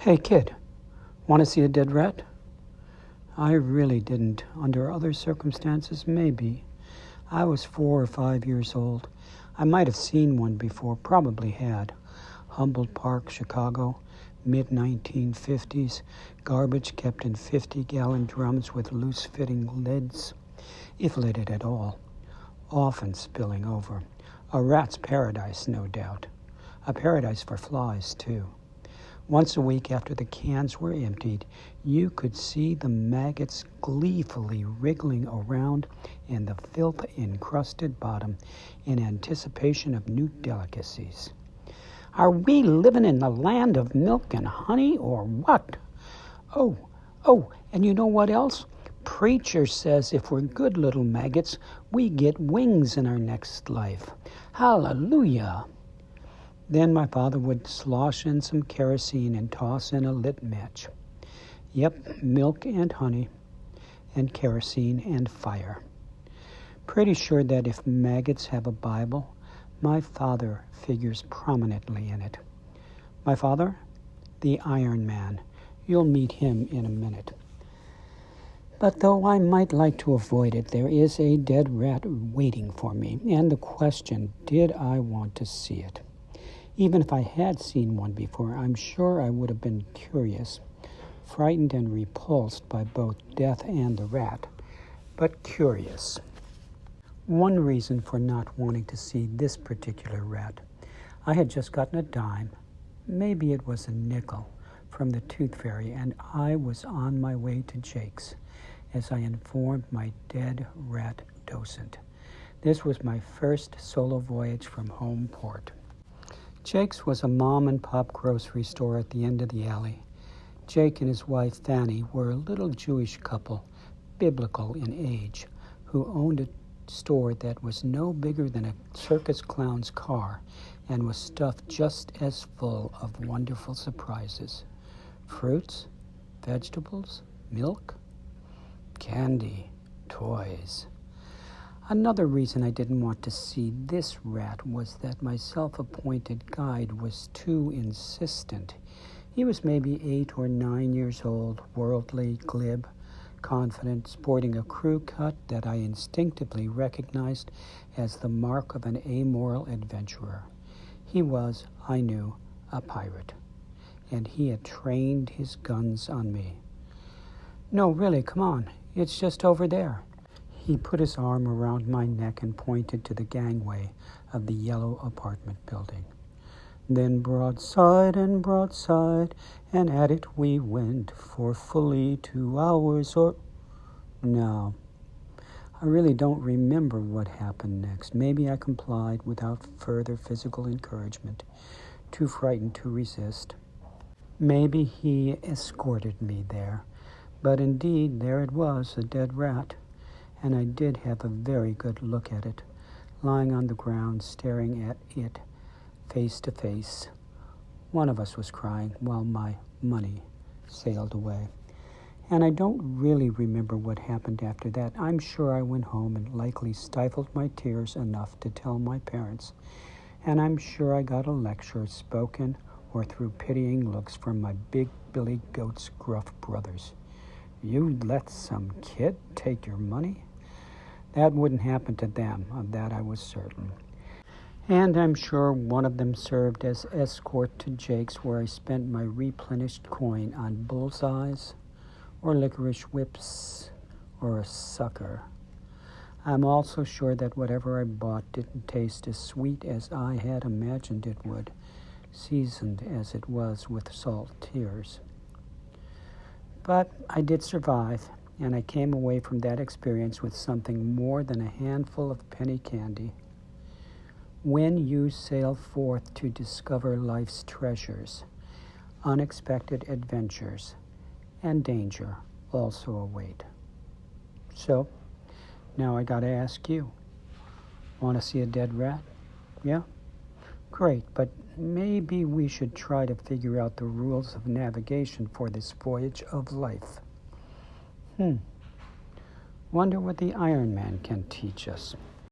Hey kid, want to see a dead rat? I really didn't. Under other circumstances, maybe. I was 4 or 5 years old. I might have seen one before, probably had. Humboldt Park, Chicago, mid-1950s. Garbage kept in 50-gallon drums with loose-fitting lids, if lidded at all, often spilling over. A rat's paradise, no doubt. A paradise for flies, too. Once a week after the cans were emptied, you could see the maggots gleefully wriggling around in the filth-encrusted bottom in anticipation of new delicacies. Are we living in the land of milk and honey or what? Oh, and you know what else? Preacher says if we're good little maggots, we get wings in our next life. Hallelujah! Then my father would slosh in some kerosene and toss in a lit match. Yep, milk and honey, and kerosene and fire. Pretty sure that if maggots have a Bible, my father figures prominently in it. My father? The Iron Man. You'll meet him in a minute. But though I might like to avoid it, there is a dead rat waiting for me, and the question, did I want to see it? Even if I had seen one before, I'm sure I would have been curious, frightened and repulsed by both death and the rat, but curious. One reason for not wanting to see this particular rat, I had just gotten a dime, maybe it was a nickel, from the tooth fairy, and I was on my way to Jake's, as I informed my dead rat docent. This was my first solo voyage from home port. Jake's was a mom-and-pop grocery store at the end of the alley. Jake and his wife Fanny were a little Jewish couple, biblical in age, who owned a store that was no bigger than a circus clown's car and was stuffed just as full of wonderful surprises. Fruits, vegetables, milk, candy, toys. Another reason I didn't want to see this rat was that my self-appointed guide was too insistent. He was maybe 8 or 9 years old, worldly, glib, confident, sporting a crew cut that I instinctively recognized as the mark of an amoral adventurer. He was, I knew, a pirate, and he had trained his guns on me. No, really, come on, it's just over there. He put his arm around my neck and pointed to the gangway of the yellow apartment building. Then broadside and broadside, and at it we went for fully 2 hours or... No, I really don't remember what happened next. Maybe I complied without further physical encouragement, too frightened to resist. Maybe he escorted me there, but indeed there it was, a dead rat. And I did have a very good look at it, lying on the ground, staring at it face to face. One of us was crying while my money sailed away. And I don't really remember what happened after that. I'm sure I went home and likely stifled my tears enough to tell my parents. And I'm sure I got a lecture, spoken or through pitying looks from my big Billy Goat's gruff brothers. You let some kid take your money? That wouldn't happen to them, of that I was certain. And I'm sure one of them served as escort to Jake's, where I spent my replenished coin on bullseyes, or licorice whips, or a sucker. I'm also sure that whatever I bought didn't taste as sweet as I had imagined it would, seasoned as it was with salt tears. But I did survive, and I came away from that experience with something more than a handful of penny candy. When you sail forth to discover life's treasures, unexpected adventures and danger also await. So, now I gotta ask you, want to see a dead rat? Yeah? Great, but maybe we should try to figure out the rules of navigation for this voyage of life. Wonder what the Iron Man can teach us.